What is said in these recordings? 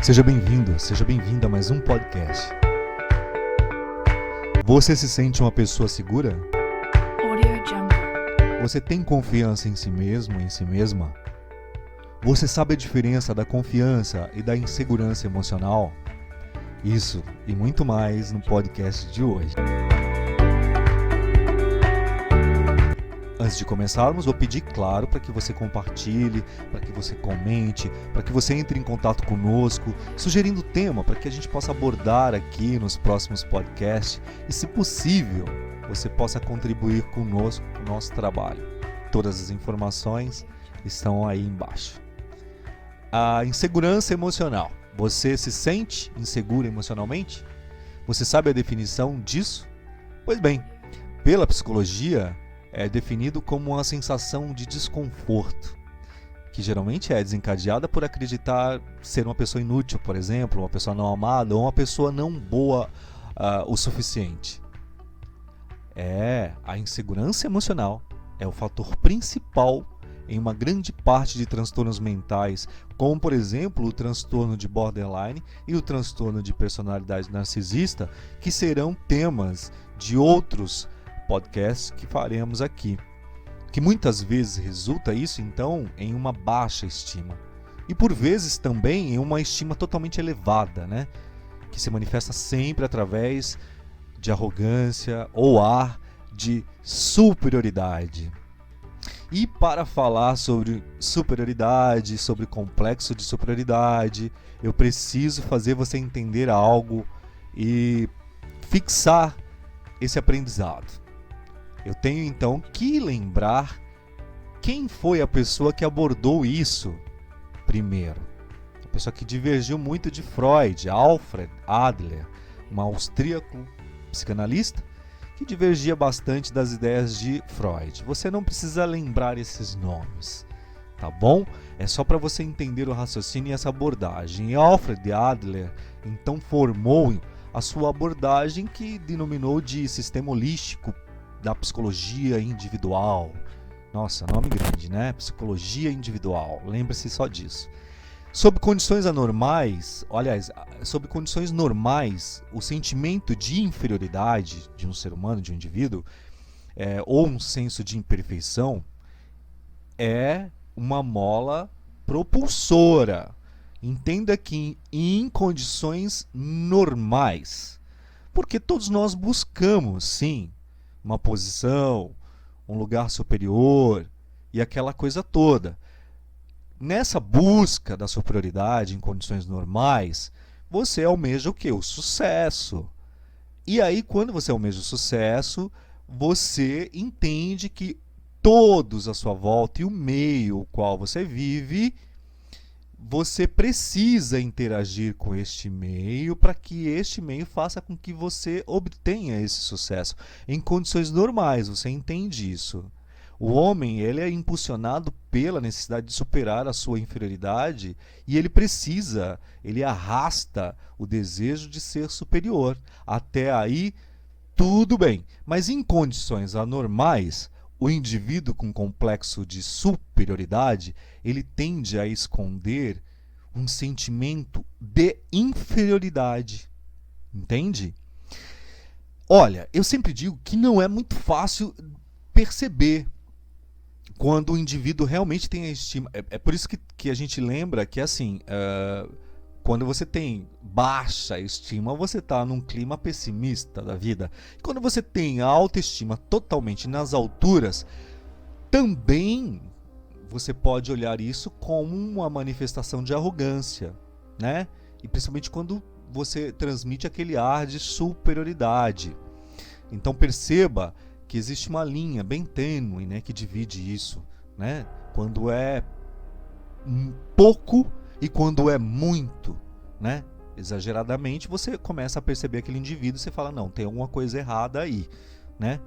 Seja bem-vindo, seja bem-vinda a mais um podcast. Você se sente uma pessoa segura? Você tem confiança em si mesmo, em si mesma? Você sabe a diferença da confiança e da insegurança emocional? Isso e muito mais no podcast de hoje. Antes de começarmos, vou pedir, claro, para que você compartilhe, para que você comente, para que você entre em contato conosco, sugerindo tema para que a gente possa abordar aqui nos próximos podcasts e, se possível, você possa contribuir conosco no nosso trabalho. Todas as informações estão aí embaixo. A insegurança emocional. Você se sente inseguro emocionalmente? Você sabe a definição disso? Pois bem, pela psicologia, é definido como uma sensação de desconforto, que geralmente é desencadeada por acreditar ser uma pessoa inútil, por exemplo, uma pessoa não amada ou uma pessoa não boa o suficiente. A insegurança emocional é o fator principal em uma grande parte de transtornos mentais, como, por exemplo, o transtorno de borderline e o transtorno de personalidade narcisista, que serão temas de outros podcasts que faremos aqui, que muitas vezes resulta isso então em uma baixa estima e por vezes também em uma estima totalmente elevada, né? Que se manifesta sempre através de arrogância ou ar de superioridade. E para falar sobre superioridade, sobre complexo de superioridade, eu preciso fazer você entender algo e fixar esse aprendizado. Eu tenho então que lembrar quem foi a pessoa que abordou isso primeiro. A pessoa que divergiu muito de Freud, Alfred Adler, um austríaco psicanalista que divergia bastante das ideias de Freud. Você não precisa lembrar esses nomes, tá bom? É só para você entender o raciocínio e essa abordagem. E Alfred Adler então formou a sua abordagem que denominou de sistema holístico da psicologia individual. Nossa, nome grande, né? Psicologia individual. Lembre-se só disso. Sob condições anormais, sob condições normais, o sentimento de inferioridade de um ser humano, de um indivíduo, ou um senso de imperfeição, é uma mola propulsora. Entenda que em condições normais, porque todos nós buscamos, sim, uma posição, um lugar superior e aquela coisa toda. Nessa busca da superioridade em condições normais, você almeja o quê? O sucesso. E aí, quando você almeja o sucesso, você entende que todos à sua volta e o meio o qual você vive, você precisa interagir com este meio para que este meio faça com que você obtenha esse sucesso. Em condições normais, você entende isso. O homem, ele é impulsionado pela necessidade de superar a sua inferioridade e ele arrasta o desejo de ser superior. Até aí, tudo bem. Mas em condições anormais, o indivíduo com complexo de superioridade, ele tende a esconder um sentimento de inferioridade. Entende? Olha, eu sempre digo que não é muito fácil perceber quando o indivíduo realmente tem a estima. É por isso que a gente lembra que, assim, quando você tem baixa estima, você está num clima pessimista da vida. Quando você tem a autoestima totalmente nas alturas, também você pode olhar isso como uma manifestação de arrogância, né? E principalmente quando você transmite aquele ar de superioridade. Então perceba que existe uma linha bem tênue, né, que divide isso, né? Quando é pouco e quando é muito, né? Exageradamente, você começa a perceber aquele indivíduo e você fala, não, tem alguma coisa errada aí, né?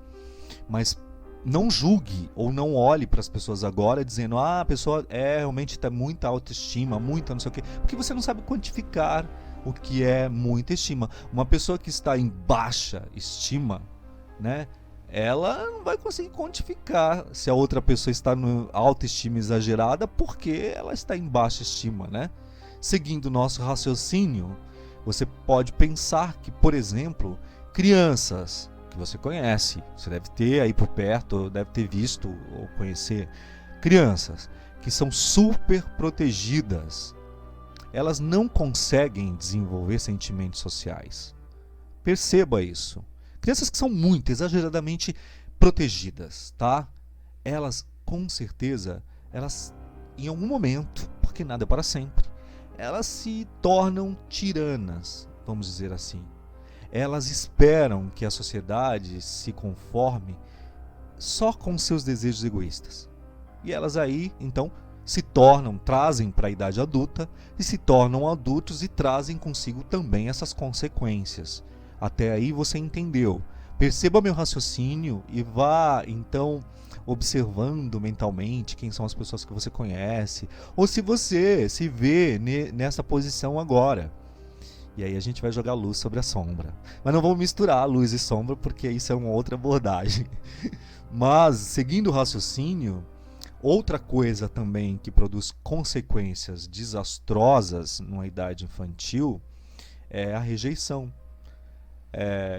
Mas não julgue ou não olhe para as pessoas agora dizendo, a pessoa realmente tem muita autoestima, muita não sei o quê, porque você não sabe quantificar o que é muita estima. Uma pessoa que está em baixa estima, né? Ela não vai conseguir quantificar se a outra pessoa está em autoestima exagerada porque ela está em baixa estima, né? Seguindo o nosso raciocínio, você pode pensar que, por exemplo, crianças que você conhece, você deve ter aí por perto, deve ter visto ou conhecer, crianças que são super protegidas, elas não conseguem desenvolver sentimentos sociais. Perceba isso. Crianças que são muito exageradamente protegidas, tá? Elas, com certeza, elas em algum momento, porque nada é para sempre, elas se tornam tiranas, vamos dizer assim. Elas esperam que a sociedade se conforme só com seus desejos egoístas. E elas aí, então, trazem para a idade adulta e se tornam adultos e trazem consigo também essas consequências. Até aí você entendeu. Perceba meu raciocínio e vá, então, observando mentalmente quem são as pessoas que você conhece, ou se você se vê nessa posição agora. E aí a gente vai jogar luz sobre a sombra. Mas não vamos misturar luz e sombra, porque isso é uma outra abordagem. Mas, seguindo o raciocínio, outra coisa também que produz consequências desastrosas numa idade infantil é a rejeição.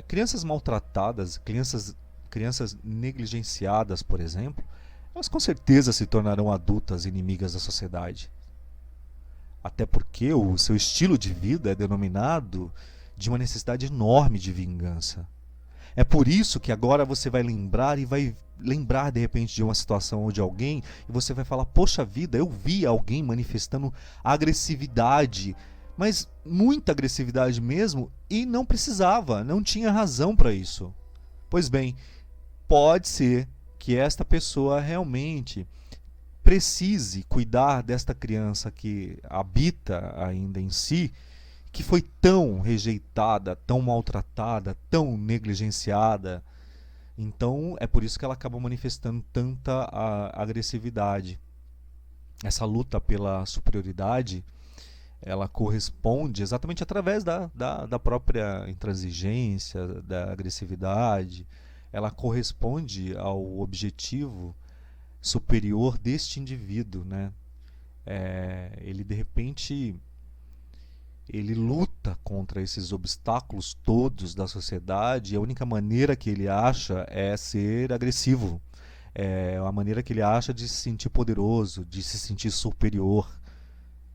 Crianças maltratadas, crianças negligenciadas, por exemplo, elas com certeza se tornarão adultas inimigas da sociedade. Até porque o seu estilo de vida é denominado de uma necessidade enorme de vingança. É por isso que agora você vai lembrar e vai lembrar de repente de uma situação ou de alguém e você vai falar, poxa vida, eu vi alguém manifestando agressividade, mas muita agressividade mesmo, e não precisava, não tinha razão para isso. Pois bem, pode ser que esta pessoa realmente precise cuidar desta criança que habita ainda em si, que foi tão rejeitada, tão maltratada, tão negligenciada. Então é por isso que ela acaba manifestando tanta agressividade. Essa luta pela superioridade, ela corresponde exatamente através da própria intransigência, da agressividade. Ela corresponde ao objetivo superior deste indivíduo, né? Ele de repente ele luta contra esses obstáculos todos da sociedade e a única maneira que ele acha é ser agressivo. É a maneira que ele acha de se sentir poderoso, de se sentir superior,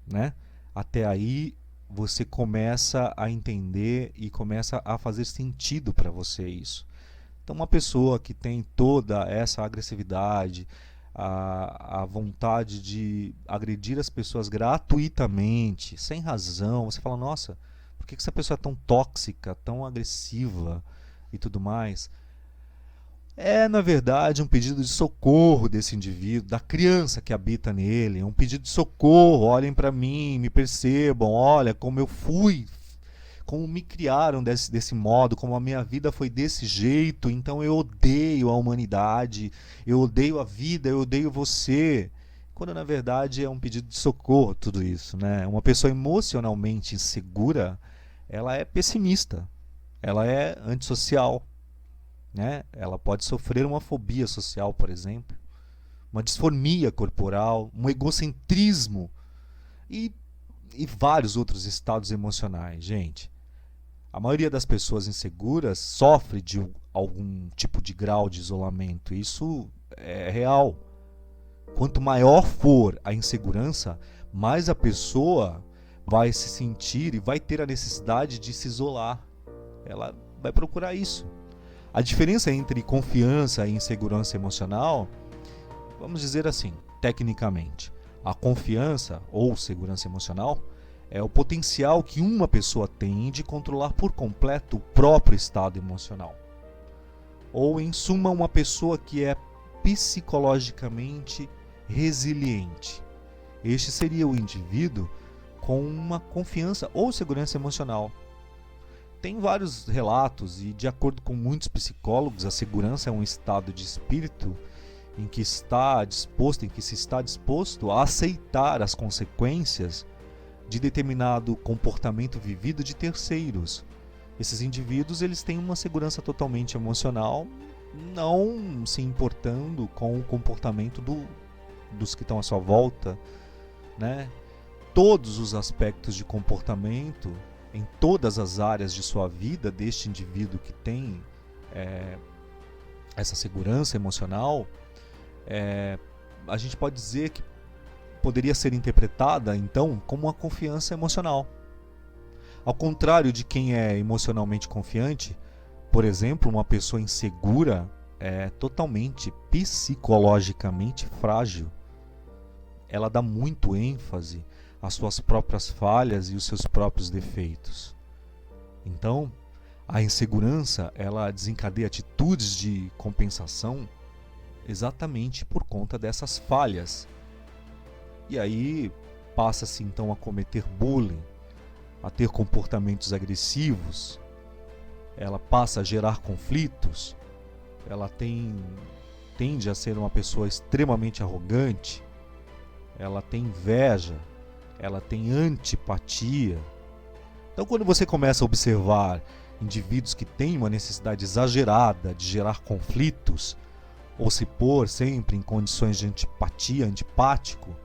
né? Até aí você começa a entender e começa a fazer sentido para você isso. Então uma pessoa que tem toda essa agressividade, a vontade de agredir as pessoas gratuitamente, sem razão, você fala, nossa, por que essa pessoa é tão tóxica, tão agressiva e tudo mais? É, na verdade, um pedido de socorro desse indivíduo, da criança que habita nele, um pedido de socorro, olhem para mim, me percebam, olha como eu fui, como me criaram desse modo, como a minha vida foi desse jeito, então eu odeio a humanidade, eu odeio a vida, eu odeio você. Quando na verdade é um pedido de socorro tudo isso, né? Uma pessoa emocionalmente insegura, ela é pessimista, ela é antissocial, né? Ela pode sofrer uma fobia social, por exemplo, uma disfonia corporal, um egocentrismo e vários outros estados emocionais, gente. A maioria das pessoas inseguras sofre de algum tipo de grau de isolamento. Isso é real. Quanto maior for a insegurança, mais a pessoa vai se sentir e vai ter a necessidade de se isolar. Ela vai procurar isso. A diferença entre confiança e insegurança emocional, vamos dizer assim, tecnicamente, a confiança ou segurança emocional é o potencial que uma pessoa tem de controlar por completo o próprio estado emocional. Ou, em suma, uma pessoa que é psicologicamente resiliente. Este seria o indivíduo com uma confiança ou segurança emocional. Tem vários relatos e, de acordo com muitos psicólogos, a segurança é um estado de espírito em que se está disposto a aceitar as consequências de determinado comportamento vivido de terceiros. Esses indivíduos eles têm uma segurança totalmente emocional, não se importando com o comportamento dos que estão à sua volta, né? todos os aspectos de comportamento, em todas as áreas de sua vida, deste indivíduo que tem essa segurança emocional, a gente pode dizer que poderia ser interpretada, então, como uma confiança emocional. Ao contrário de quem é emocionalmente confiante, por exemplo, uma pessoa insegura é totalmente psicologicamente frágil. Ela dá muito ênfase às suas próprias falhas e os seus próprios defeitos. Então, a insegurança, ela desencadeia atitudes de compensação exatamente por conta dessas falhas. E aí passa-se então a cometer bullying, a ter comportamentos agressivos, ela passa a gerar conflitos, ela tende a ser uma pessoa extremamente arrogante, ela tem inveja, ela tem antipatia. Então, quando você começa a observar indivíduos que têm uma necessidade exagerada de gerar conflitos, ou se pôr sempre em condições de antipatia, antipático,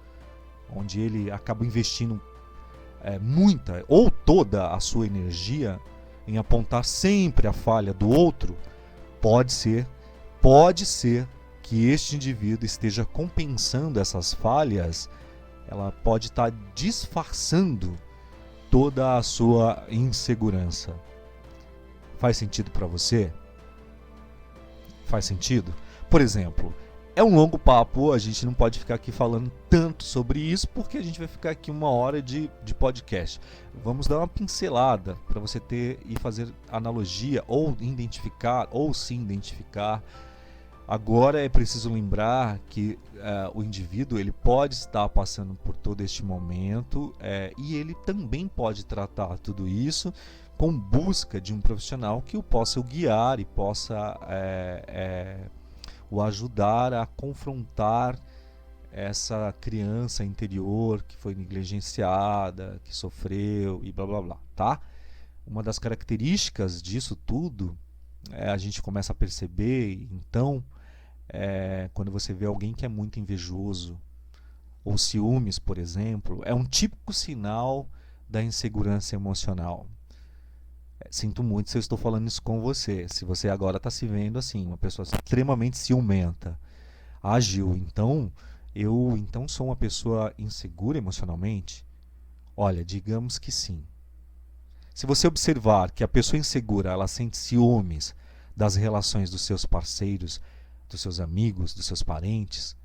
onde ele acaba investindo muita ou toda a sua energia em apontar sempre a falha do outro, pode ser que este indivíduo esteja compensando essas falhas, ela pode estar disfarçando toda a sua insegurança. Faz sentido para você? Faz sentido? Por exemplo, é um longo papo, a gente não pode ficar aqui falando tanto sobre isso, porque a gente vai ficar aqui 1 hora de podcast. Vamos dar uma pincelada para você ter e fazer analogia, ou identificar, ou se identificar. Agora é preciso lembrar que o indivíduo ele pode estar passando por todo este momento e ele também pode tratar tudo isso com busca de um profissional que o possa guiar e possa o ajudar a confrontar essa criança interior que foi negligenciada, que sofreu e blá blá blá, tá? Uma das características disso tudo a gente começa a perceber, então, quando você vê alguém que é muito invejoso ou ciúmes, por exemplo, é um típico sinal da insegurança emocional. Sinto muito se eu estou falando isso com você. Se você agora está se vendo assim, uma pessoa extremamente ciumenta, ágil, então eu sou uma pessoa insegura emocionalmente? Olha, digamos que sim. Se você observar que a pessoa insegura ela sente ciúmes das relações dos seus parceiros, dos seus amigos, dos seus parentes,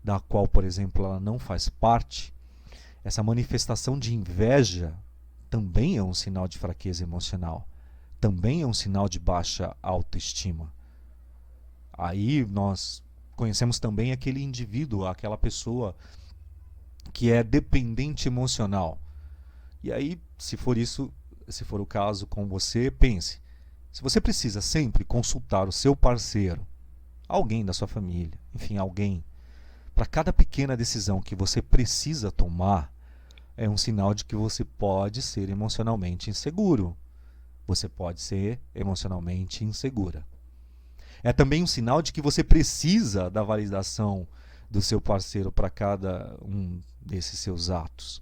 da qual, por exemplo, ela não faz parte, essa manifestação de inveja também é um sinal de fraqueza emocional, também é um sinal de baixa autoestima. Aí nós conhecemos também aquele indivíduo, aquela pessoa que é dependente emocional. E aí, se for o caso com você, pense, se você precisa sempre consultar o seu parceiro, alguém da sua família, enfim, alguém, para cada pequena decisão que você precisa tomar, é um sinal de que você pode ser emocionalmente inseguro. Você pode ser emocionalmente insegura. É também um sinal de que você precisa da validação do seu parceiro para cada um desses seus atos.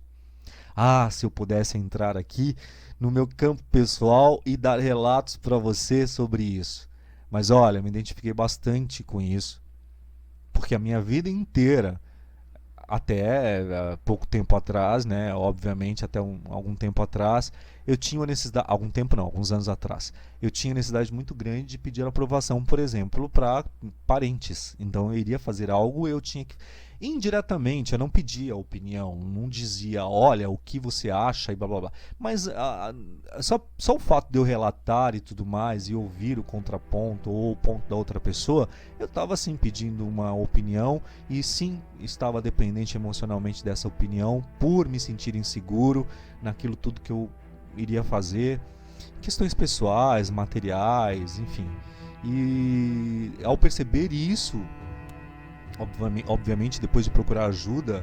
Ah, se eu pudesse entrar aqui no meu campo pessoal e dar relatos para você sobre isso. Mas olha, me identifiquei bastante com isso, porque a minha vida inteira, até pouco tempo atrás, né, obviamente até algum tempo atrás, eu tinha uma necessidade, alguns anos atrás, eu tinha necessidade muito grande de pedir aprovação, por exemplo, para parentes. Então eu iria fazer algo, eu tinha que indiretamente, eu não pedia opinião, não dizia, olha, o que você acha e blá blá blá. Mas só o fato de eu relatar e tudo mais, e ouvir o contraponto ou o ponto da outra pessoa, eu estava assim pedindo uma opinião e sim, estava dependente emocionalmente dessa opinião por me sentir inseguro naquilo tudo que eu iria fazer, questões pessoais, materiais, enfim. E ao perceber isso, obviamente depois de procurar ajuda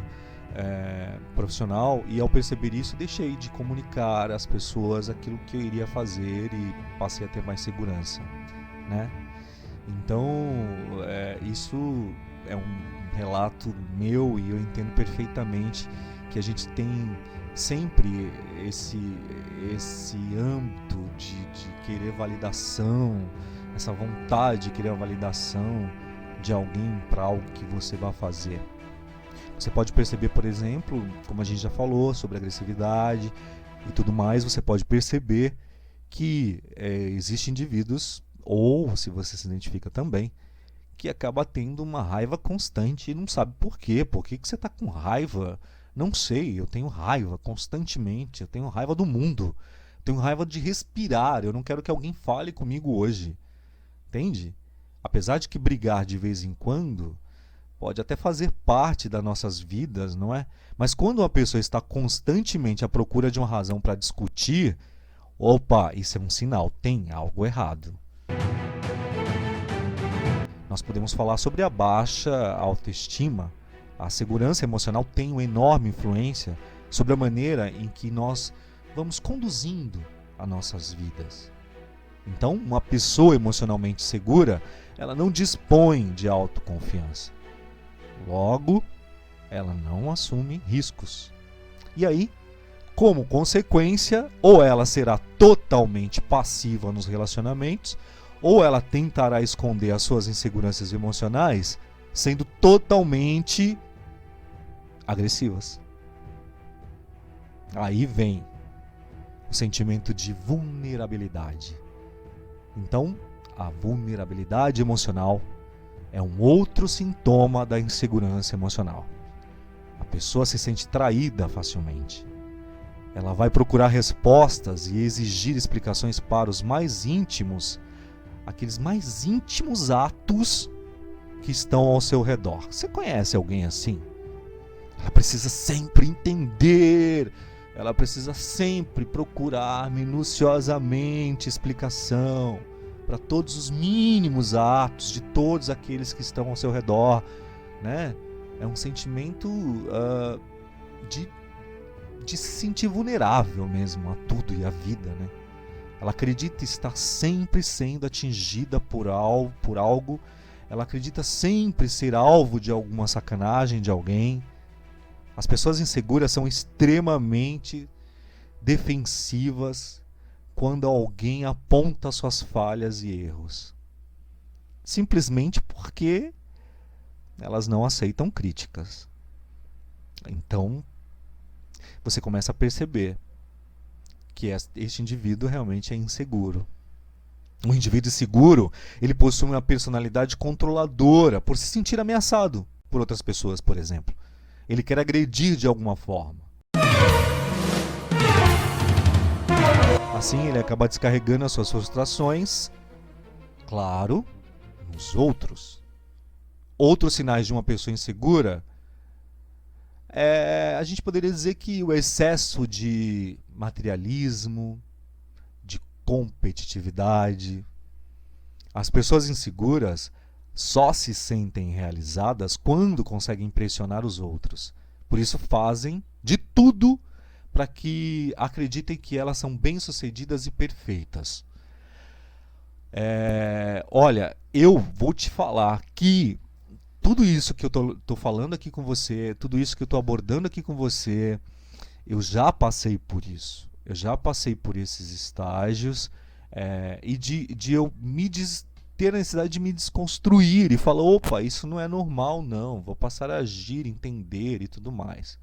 profissional, e ao perceber isso deixei de comunicar às pessoas aquilo que eu iria fazer e passei a ter mais segurança, né? Então isso é um relato meu e eu entendo perfeitamente que a gente tem sempre esse âmbito de querer validação, essa vontade de querer a validação de alguém para algo que você vai fazer. Você pode perceber, por exemplo, como a gente já falou sobre agressividade e tudo mais, você pode perceber que existem indivíduos, ou se você se identifica também, que acaba tendo uma raiva constante e não sabe por quê. Por que você está com raiva? Não sei, eu tenho raiva constantemente, eu tenho raiva do mundo, eu tenho raiva de respirar, eu não quero que alguém fale comigo hoje. Entende? Apesar de que brigar de vez em quando pode até fazer parte das nossas vidas, não é? Mas quando uma pessoa está constantemente à procura de uma razão para discutir, opa, isso é um sinal, tem algo errado. Nós podemos falar sobre a baixa autoestima. A segurança emocional tem uma enorme influência sobre a maneira em que nós vamos conduzindo as nossas vidas. Então, uma pessoa emocionalmente segura, ela não dispõe de autoconfiança. Logo, ela não assume riscos. E aí, como consequência, ou ela será totalmente passiva nos relacionamentos, ou ela tentará esconder as suas inseguranças emocionais, sendo totalmente agressivas. Aí vem o sentimento de vulnerabilidade. Então, a vulnerabilidade emocional é um outro sintoma da insegurança emocional. A pessoa se sente traída facilmente. Ela vai procurar respostas e exigir explicações para os mais íntimos, aqueles mais íntimos atos que estão ao seu redor. Você conhece alguém assim? Ela precisa sempre entender, ela precisa sempre procurar minuciosamente explicação para todos os mínimos atos de todos aqueles que estão ao seu redor, né? É um sentimento de se sentir vulnerável mesmo a tudo e à vida, né? Ela acredita estar sempre sendo atingida por algo, ela acredita sempre ser alvo de alguma sacanagem de alguém. As pessoas inseguras são extremamente defensivas quando alguém aponta suas falhas e erros. Simplesmente porque elas não aceitam críticas. Então, você começa a perceber que este indivíduo realmente é inseguro. Um indivíduo inseguro, ele possui uma personalidade controladora por se sentir ameaçado por outras pessoas, por exemplo. Ele quer agredir de alguma forma. Assim, ele acaba descarregando as suas frustrações, claro, nos outros. Outros sinais de uma pessoa insegura a gente poderia dizer que o excesso de materialismo, de competitividade. As pessoas inseguras só se sentem realizadas quando conseguem impressionar os outros. Por isso fazem de tudo para que acreditem que elas são bem-sucedidas e perfeitas. Olha, eu vou te falar que tudo isso que eu tô falando aqui com você, tudo isso que eu tô abordando aqui com você, eu já passei por isso. Eu já passei por esses estágios e de eu ter a necessidade de me desconstruir e falar, opa, isso não é normal não, vou passar a agir, entender e tudo mais.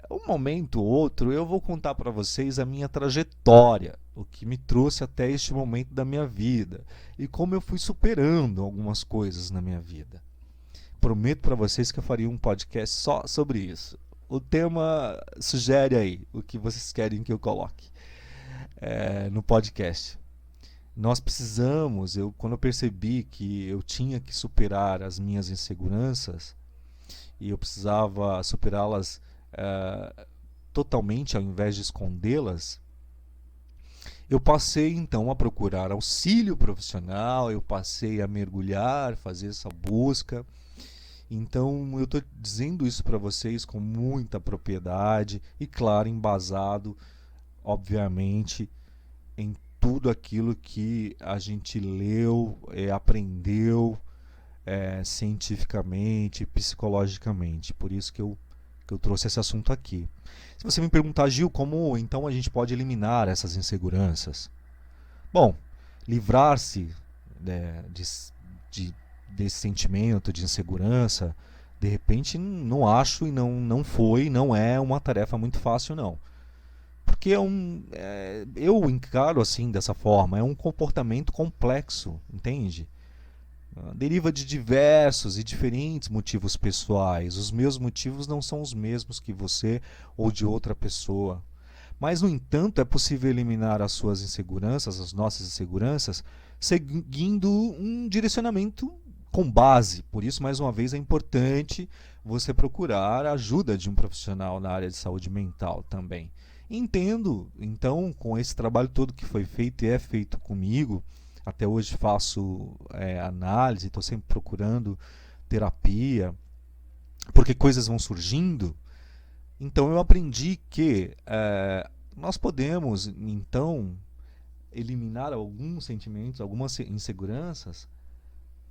Um momento ou outro eu vou contar para vocês a minha trajetória, o que me trouxe até este momento da minha vida e como eu fui superando algumas coisas na minha vida. Prometo para vocês que eu faria um podcast só sobre isso. O tema sugere aí o que vocês querem que eu coloque no podcast. Nós precisamos, quando eu percebi que eu tinha que superar as minhas inseguranças e eu precisava superá-las totalmente ao invés de escondê-las, eu passei então a procurar auxílio profissional, eu passei a mergulhar, fazer essa busca. Então eu estou dizendo isso para vocês com muita propriedade e, claro, embasado, obviamente, em tudo aquilo que a gente leu, aprendeu cientificamente, psicologicamente. Por isso que eu que eu trouxe esse assunto aqui. Se você me perguntar, Gil, como então a gente pode eliminar essas inseguranças? Bom, livrar-se, né, desse sentimento de insegurança, de repente não acho e não é uma tarefa muito fácil, não. Porque eu encaro assim dessa forma, é um comportamento complexo, entende? Deriva de diversos e diferentes motivos pessoais. Os meus motivos não são os mesmos que você ou de outra pessoa. Mas, no entanto, é possível eliminar as suas inseguranças, as nossas inseguranças, seguindo um direcionamento com base. Por isso, mais uma vez, é importante você procurar a ajuda de um profissional na área de saúde mental também. Entendo, então, com esse trabalho todo que foi feito e é feito comigo, até hoje faço análise, estou sempre procurando terapia, porque coisas vão surgindo. Então eu aprendi que nós podemos, então, eliminar alguns sentimentos, algumas inseguranças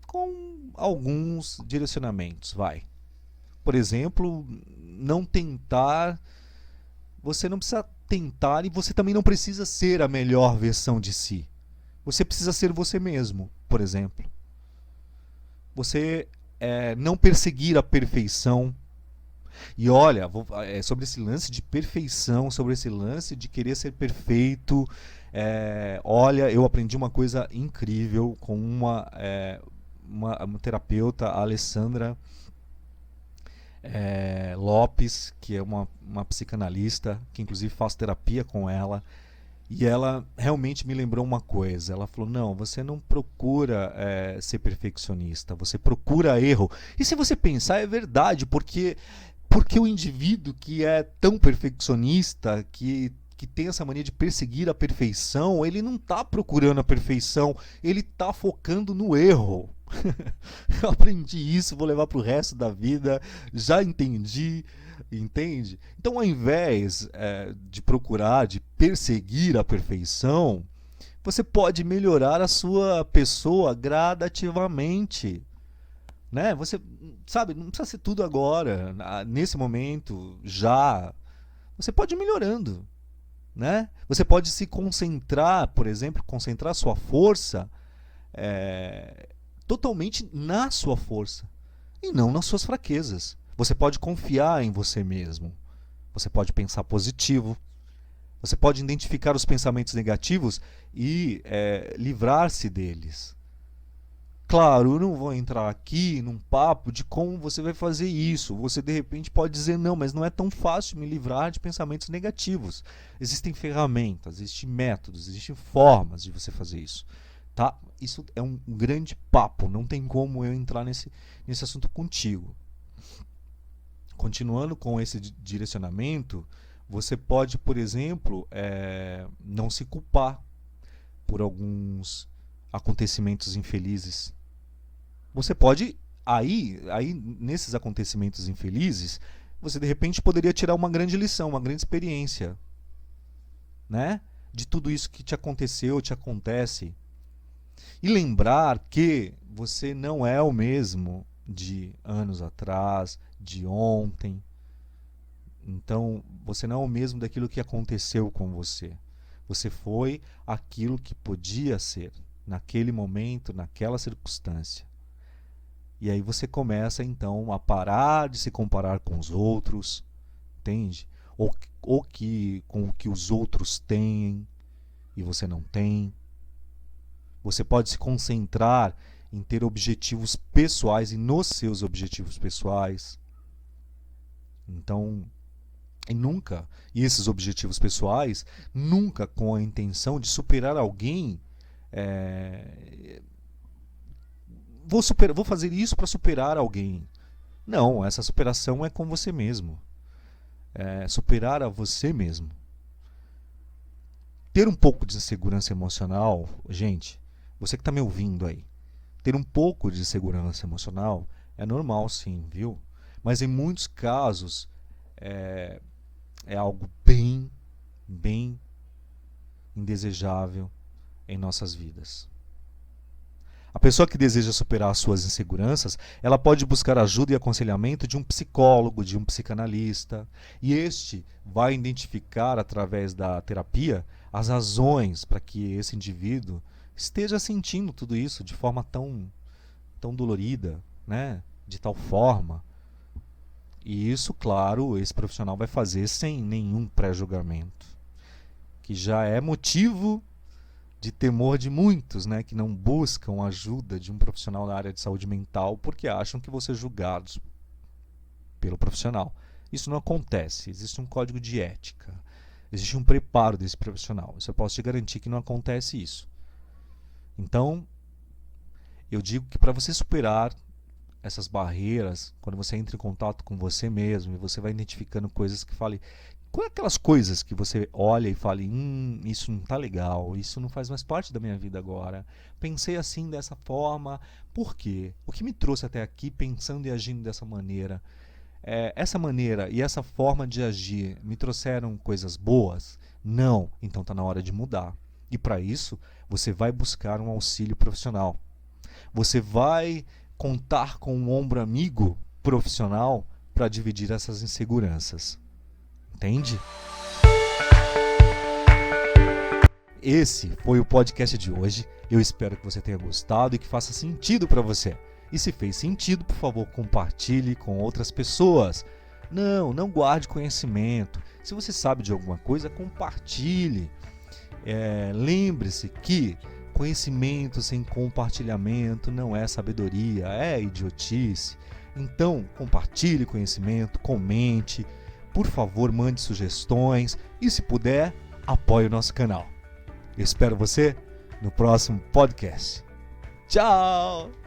com alguns direcionamentos. Por exemplo, não tentar. Você não precisa tentar e você também não precisa ser a melhor versão de si. Você precisa ser você mesmo, por exemplo. Você não perseguir a perfeição. E olha, sobre esse lance de perfeição, sobre esse lance de querer ser perfeito, olha, eu aprendi uma coisa incrível com uma terapeuta, a Alessandra Lopes, que é uma psicanalista, que inclusive faço terapia com ela. E ela realmente me lembrou uma coisa. Ela falou, não, você não procura ser perfeccionista, você procura erro. E se você pensar, é verdade, porque o indivíduo que é tão perfeccionista, que tem essa mania de perseguir a perfeição, ele não está procurando a perfeição, ele está focando no erro. Eu aprendi isso, vou levar para o resto da vida, já entendi. Entende? Então, ao invés de procurar, de perseguir a perfeição, você pode melhorar a sua pessoa gradativamente. Né? Você, sabe, não precisa ser tudo agora, nesse momento, já. Você pode ir melhorando. Né? Você pode se concentrar, por exemplo, concentrar sua força totalmente na sua força e não nas suas fraquezas. Você pode confiar em você mesmo. Você pode pensar positivo. Você pode identificar os pensamentos negativos e livrar-se deles. Claro, eu não vou entrar aqui num papo de como você vai fazer isso. Você de repente pode dizer, não, mas não é tão fácil me livrar de pensamentos negativos. Existem ferramentas, existem métodos, existem formas de você fazer isso. Tá? Isso é um grande papo, não tem como eu entrar nesse assunto contigo. Continuando com esse direcionamento, você pode, por exemplo, não se culpar por alguns acontecimentos infelizes. Você pode, aí nesses acontecimentos infelizes, você de repente poderia tirar uma grande lição, uma grande experiência, né? De tudo isso que te aconteceu, te acontece. E lembrar que você não é o mesmo de anos atrás, de ontem. Então, você não é o mesmo daquilo que aconteceu com você. Você foi aquilo que podia ser, naquele momento, naquela circunstância. E aí você começa, então, a parar de se comparar com os outros, entende? Ou com o que os outros têm e você não tem. Você pode se concentrar em ter objetivos pessoais e nos seus objetivos pessoais. Então, e esses objetivos pessoais, nunca com a intenção de superar alguém. Vou fazer isso para superar alguém. Não, essa superação é com você mesmo. Superar a você mesmo. Ter um pouco de insegurança emocional, gente, você que está me ouvindo aí, ter um pouco de insegurança emocional é normal sim, viu? Mas em muitos casos é algo bem indesejável em nossas vidas. A pessoa que deseja superar suas inseguranças, ela pode buscar ajuda e aconselhamento de um psicólogo, de um psicanalista, e este vai identificar através da terapia as razões para que esse indivíduo esteja sentindo tudo isso de forma tão dolorida, né? De tal forma. E isso, claro, esse profissional vai fazer sem nenhum pré-julgamento, que já é motivo de temor de muitos, né, que não buscam ajuda de um profissional na área de saúde mental porque acham que vão ser julgados pelo profissional. Isso não acontece, existe um código de ética, existe um preparo desse profissional. Isso eu posso te garantir que não acontece isso. Então, eu digo que para você superar essas barreiras, quando você entra em contato com você mesmo e você vai identificando coisas que fale, qual é aquelas coisas que você olha e fala, isso não está legal, isso não faz mais parte da minha vida agora. Pensei assim, dessa forma, por quê? O que me trouxe até aqui pensando e agindo dessa maneira? Essa maneira e essa forma de agir me trouxeram coisas boas? Não, então está na hora de mudar. E para isso, você vai buscar um auxílio profissional. Você vai contar com um ombro amigo profissional para dividir essas inseguranças. Entende? Esse foi o podcast de hoje. Eu espero que você tenha gostado e que faça sentido para você. E se fez sentido, por favor, compartilhe com outras pessoas. Não guarde conhecimento. Se você sabe de alguma coisa, compartilhe. Lembre-se que conhecimento sem compartilhamento não é sabedoria, é idiotice. Então, compartilhe conhecimento, comente. Por favor, mande sugestões e, se puder, apoie o nosso canal. Eu espero você no próximo podcast. Tchau!